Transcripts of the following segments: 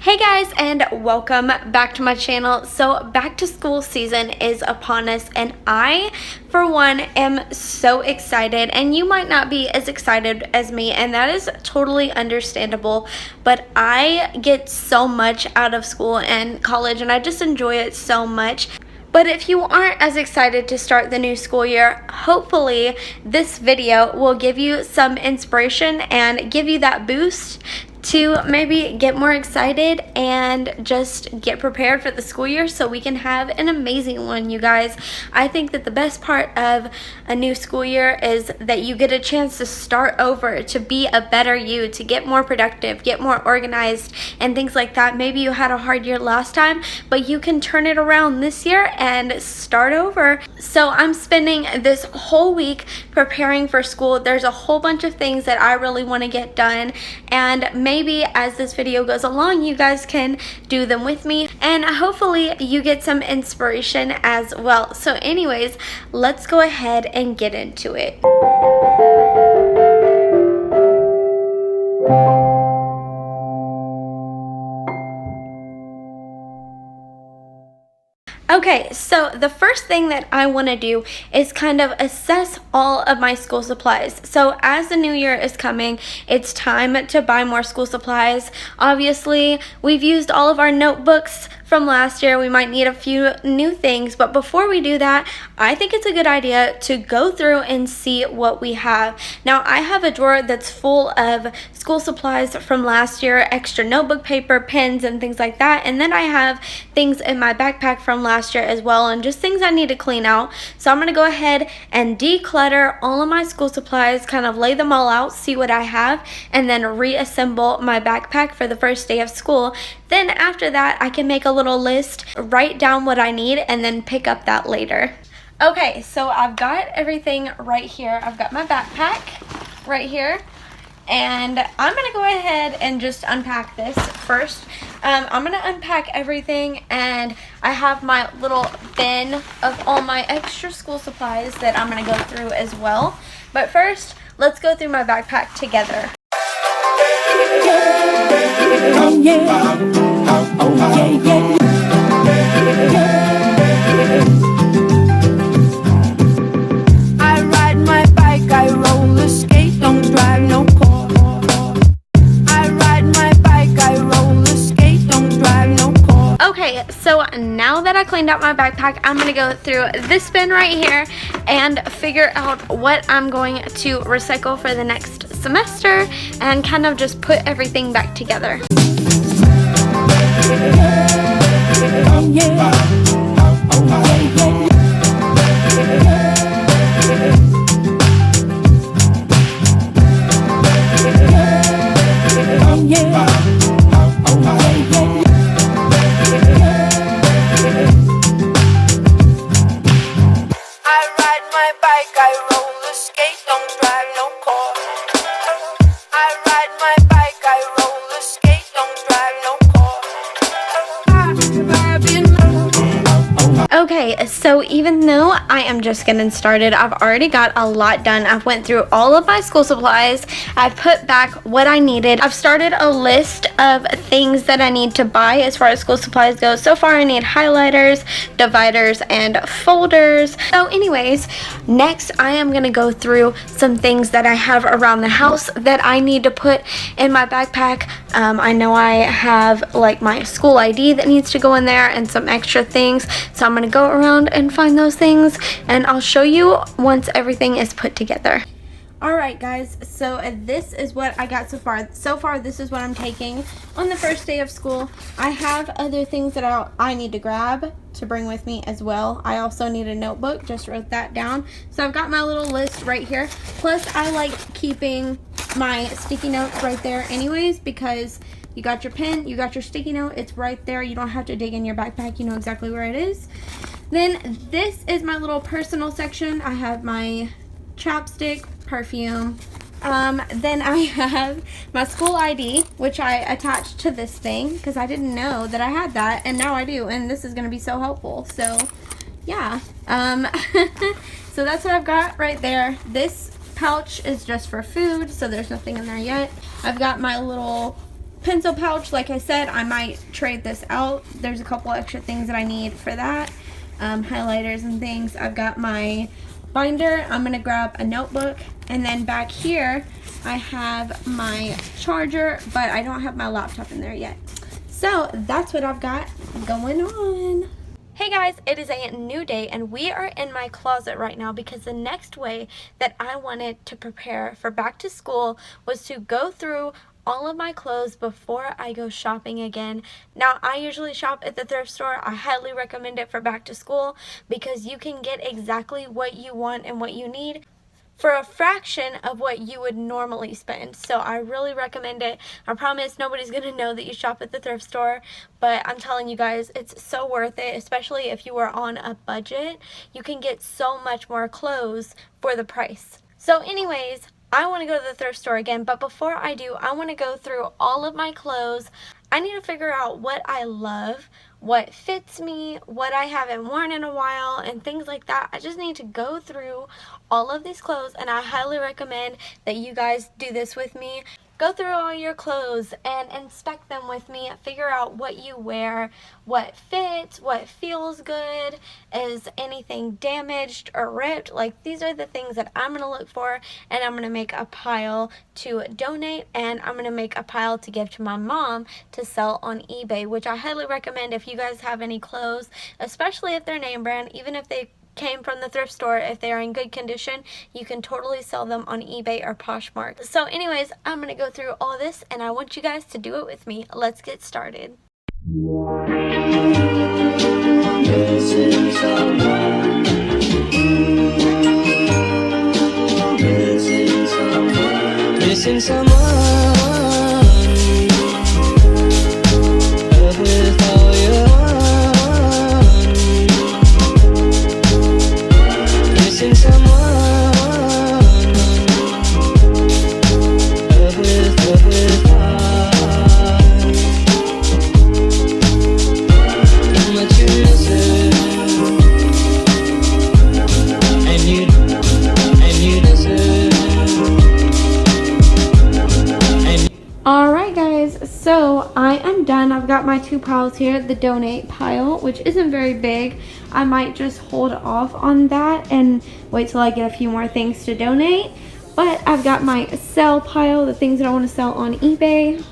Hey guys, and welcome back to my channel. So back to school season is upon us, and I for one am so excited, and you might not be as excited as me, and that is totally understandable. But I get so much out of school and college, and I just enjoy it so much. But if you aren't as excited to start the new school year, hopefully this video will give you some inspiration and give you that boost to maybe get more excited and just get prepared for the school year so we can have an amazing one, you guys. I think that the best part of a new school year is that you get a chance to start over, to be a better you, to get more productive, get more organized, and things like that. Maybe you had a hard year last time, but you can turn it around this year and start over. So I'm spending this whole week preparing for school. There's a whole bunch of things that I really want to get done, and maybe as this video goes along, you guys can do them with me, and hopefully you get some inspiration as well. So anyways, let's go ahead and get into it. Okay, so the first thing that I want to do is kind of assess all of my school supplies. So as the new year is coming, it's time to buy more school supplies. Obviously, we've used all of our notebooks from last year. We might need a few new things, but before we do that, I think it's a good idea to go through and see what we have. Now, I have a drawer that's full of school supplies from last year, extra notebook paper, pens, and things like that. And then I have things in my backpack from last year as well, and just things I need to clean out. So I'm going to go ahead and declutter all of my school supplies, kind of lay them all out, see what I have, and then reassemble my backpack for the first day of school. Then after that, I can make a little list, write down what I need, and then pick up that later. Okay, so I've got everything right here. I've got my backpack right here, and I'm gonna go ahead and just unpack this first. I'm gonna unpack everything, and I have my little bin of all my extra school supplies that I'm gonna go through as well. But first, let's go through my backpack together. Oh yeah. Oh yeah, yeah. I ride my bike, I roller skate, don't drive no car. I ride my bike, I roller skate, don't drive no car. Okay, so now that I cleaned out my backpack, I'm gonna go through this bin right here and figure out what I'm going to recycle for the next semester and kind of just put everything back together. Oh yeah. Oh yeah, oh yeah. I ride my bike, I roller skate, don't drive no car. I ride my bike, I roller skate, don't drive no car. Okay, so even though I am just getting started, I've already got a lot done. I've went through all of my school supplies. I've put back what I needed. I've started a list of things that I need to buy as far as school supplies go. So far I need highlighters, dividers, and folders. So anyways, next I am going to go through some things that I have around the house that I need to put in my backpack. I know I have like my school ID that needs to go in there and some extra things. So I'm going to go around and find those things, and I'll show you once everything is put together. Alright guys, so this is what I got so far. So far this is what I'm taking on the first day of school. I have other things that I need to grab to bring with me as well. I also need a notebook, just wrote that down. So I've got my little list right here. Plus I like keeping my sticky notes right there anyways, because you got your pen, you got your sticky note, it's right there. You don't have to dig in your backpack, you know exactly where it is. Then this is my little personal section. I have my chapstick, perfume. Then I have my school ID, which I attached to this thing because I didn't know that I had that, and now I do, and this is going to be so helpful. So yeah, so that's what I've got right there. This pouch is just for food, so there's nothing in there yet. I've got my little pencil pouch, like I said, I might trade this out. There's a couple extra things that I need for that. Highlighters and things. I've got my binder. I'm going to grab a notebook. And then back here, I have my charger, but I don't have my laptop in there yet. So that's what I've got going on. Hey guys, it is a new day and we are in my closet right now because the next way that I wanted to prepare for back to school was to go through all of my clothes before I go shopping again. Now, I usually shop at the thrift store. I highly recommend it for back to school because you can get exactly what you want and what you need for a fraction of what you would normally spend. So I really recommend it. I promise nobody's gonna know that you shop at the thrift store, but I'm telling you guys, it's so worth it, especially if you are on a budget. You can get so much more clothes for the price. So anyways, I want to go to the thrift store again, but before I do, I want to go through all of my clothes. I need to figure out what I love, what fits me, what I haven't worn in a while, and things like that. I just need to go through all of these clothes, and I highly recommend that you guys do this with me. Go through all your clothes and inspect them with me. Figure out what you wear, what fits, what feels good, is anything damaged or ripped. Like, these are the things that I'm going to look for, and I'm going to make a pile to donate, and I'm going to make a pile to give to my mom to sell on eBay, which I highly recommend if you guys have any clothes, especially if they're name brand, even if they came from the thrift store, if they are in good condition, you can totally sell them on eBay or Poshmark. So anyways, I'm gonna go through all this and I want you guys to do it with me. Let's get started. Missing someone. Missing someone. Missing someone. With all your missing someone. With how much you miss it, and you deserve. Alright guys, so I am done. I've got my two piles here. The donate pile, which isn't very big. I might just hold off on that and wait till I get a few more things to donate. But I've got my sell pile, the things that I want to sell on eBay.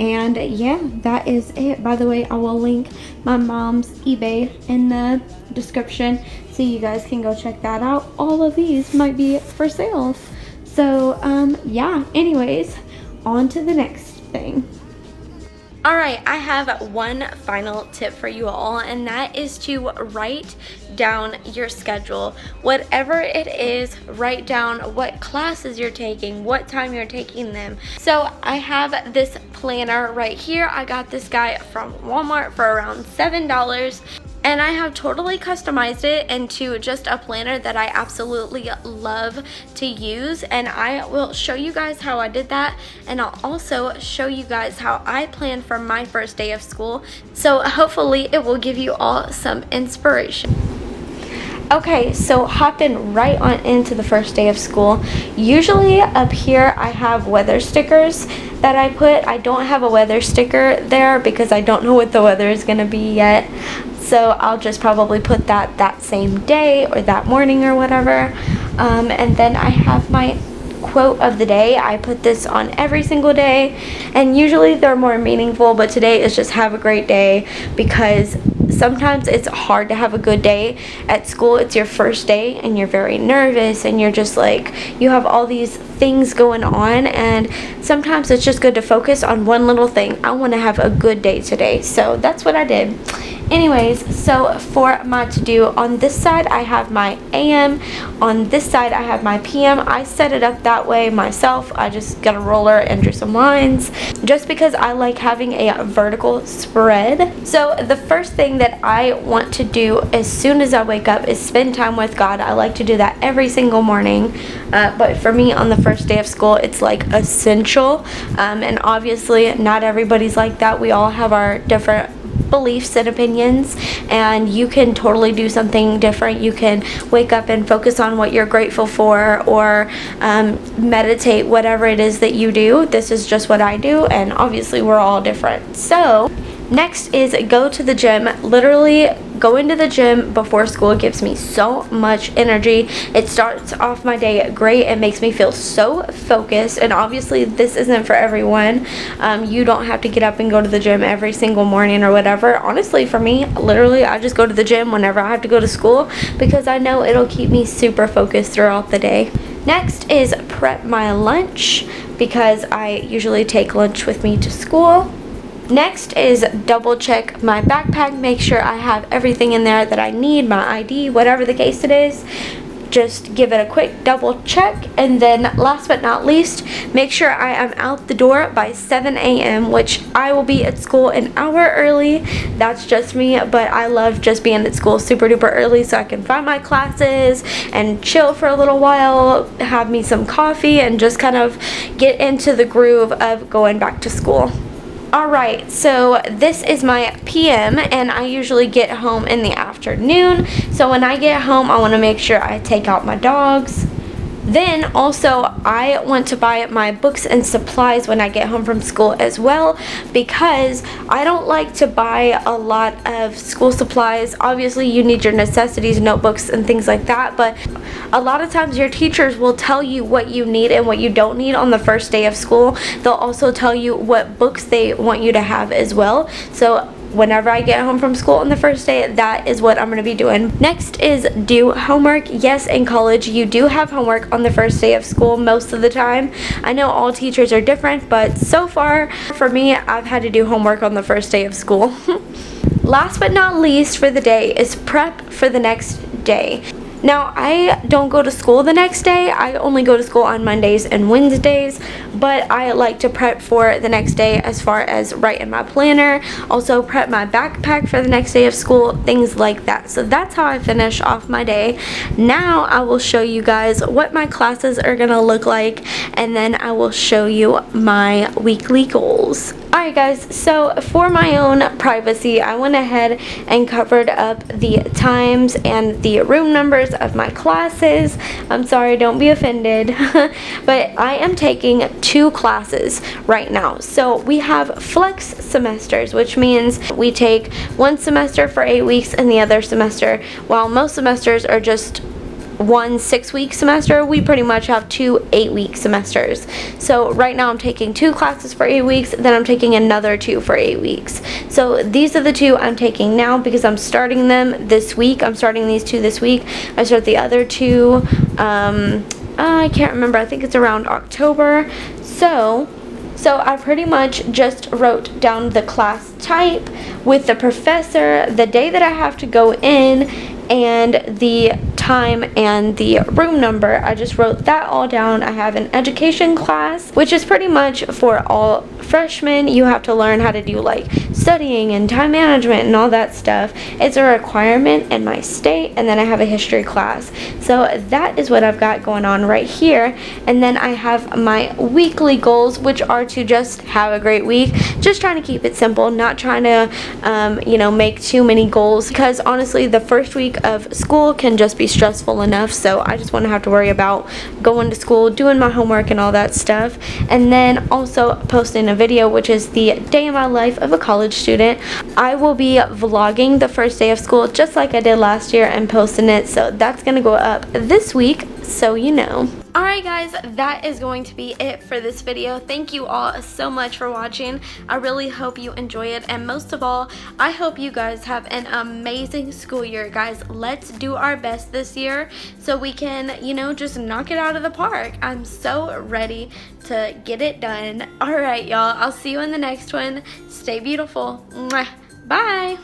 And yeah, that is it. By the way, I will link my mom's eBay in the description so you guys can go check that out. All of these might be for sale. So yeah, anyways, on to the next thing. Alright, I have one final tip for you all, and that is to write down your schedule. Whatever it is, write down what classes you're taking, what time you're taking them. So I have this planner right here. I got this guy from Walmart for around $7. And I have totally customized it into just a planner that I absolutely love to use. And I will show you guys how I did that. And I'll also show you guys how I planned for my first day of school. So hopefully it will give you all some inspiration. Okay, so hopping right on into the first day of school. Usually up here I have weather stickers that I put. I don't have a weather sticker there because I don't know what the weather is going to be yet. So I'll just probably put that same day or that morning or whatever. And then I have my quote of the day. I put this on every single day, and usually they're more meaningful, but today is just have a great day, because sometimes it's hard to have a good day at school. It's your first day and you're very nervous and you're just like, you have all these things going on, and sometimes it's just good to focus on one little thing. I want to have a good day today. So that's what I did. Anyways, so for my to-do, on this side I have my AM, on this side I have my PM. I set it up that way myself. I just got a roller and drew some lines just because I like having a vertical spread. So the first thing that I want to do as soon as I wake up is spend time with God. I like to do that every single morning, but for me on the first day of school it's like essential, and obviously not everybody's like that. We all have our different beliefs and opinions, and you can totally do something different. You can wake up and focus on what you're grateful for, or meditate, whatever it is that you do. This is just what I do, and obviously we're all different. So next is go to the gym. Literally going to the gym before school gives me so much energy. It starts off my day great. It makes me feel so focused, and obviously this isn't for everyone. You don't have to get up and go to the gym every single morning or whatever. Honestly, for me, literally I just go to the gym whenever I have to go to school, because I know it'll keep me super focused throughout the day. Next is prep my lunch, because I usually take lunch with me to school. Next is double check my backpack, make sure I have everything in there that I need, my ID, whatever the case it is. Just give it a quick double check. And then last but not least, make sure I am out the door by 7 a.m., which I will be at school an hour early. That's just me, but I love just being at school super duper early so I can find my classes and chill for a little while, have me some coffee, and just kind of get into the groove of going back to school. Alright, so this is my PM, and I usually get home in the afternoon. So when I get home, I want to make sure I take out my dogs. Then also I want to buy my books and supplies when I get home from school as well, because I don't like to buy a lot of school supplies. Obviously you need your necessities, notebooks and things like that, but a lot of times your teachers will tell you what you need and what you don't need on the first day of school. They'll also tell you what books they want you to have as well. So whenever I get home from school on the first day, that is what I'm going to be doing. Next is do homework. Yes, in college you do have homework on the first day of school most of the time. I know all teachers are different, but so far for me, I've had to do homework on the first day of school. Last but not least for the day is prep for the next day. Now, I don't go to school the next day. I only go to school on Mondays and Wednesdays, but I like to prep for the next day as far as writing my planner, also prep my backpack for the next day of school, things like that. So that's how I finish off my day. Now I will show you guys what my classes are gonna look like, and then I will show you my weekly goals. Alright guys, so for my own privacy, I went ahead and covered up the times and the room numbers of my classes. I'm sorry, don't be offended, but I am taking 2 classes right now. So we have flex semesters, which means we take one semester for 8 weeks and the other semester, while most semesters are just one 6-week semester, we pretty much have 2 8-week semesters. So right now I'm taking 2 classes for 8 weeks, then I'm taking another 2 for 8 weeks. So these are the 2 I'm taking now because I'm starting them this week. I'm starting these 2 this week. I start the other 2, I can't remember, I think it's around October. So I pretty much just wrote down the class type with the professor, the day that I have to go in, and the time and the room number. I just wrote that all down. I have an education class, which is pretty much for all freshmen. You have to learn how to do like studying and time management and all that stuff. It's a requirement in my state. And then I have a history class. So that is what I've got going on right here. And then I have my weekly goals, which are to just have a great week. Just trying to keep it simple, not trying to make too many goals, because honestly the first week of school can just be stressful enough. So I just want to have to worry about going to school, doing my homework and all that stuff, and then also posting a video, which is the day in my life of a college student. I will be vlogging the first day of school just like I did last year and posting it, so that's gonna go up this week, so you know. Alright guys, that is going to be it for this video. Thank you all so much for watching. I really hope you enjoy it, and most of all, I hope you guys have an amazing school year. Guys, let's do our best this year so we can, just knock it out of the park. I'm so ready to get it done. Alright y'all, I'll see you in the next one. Stay beautiful. Mwah. Bye!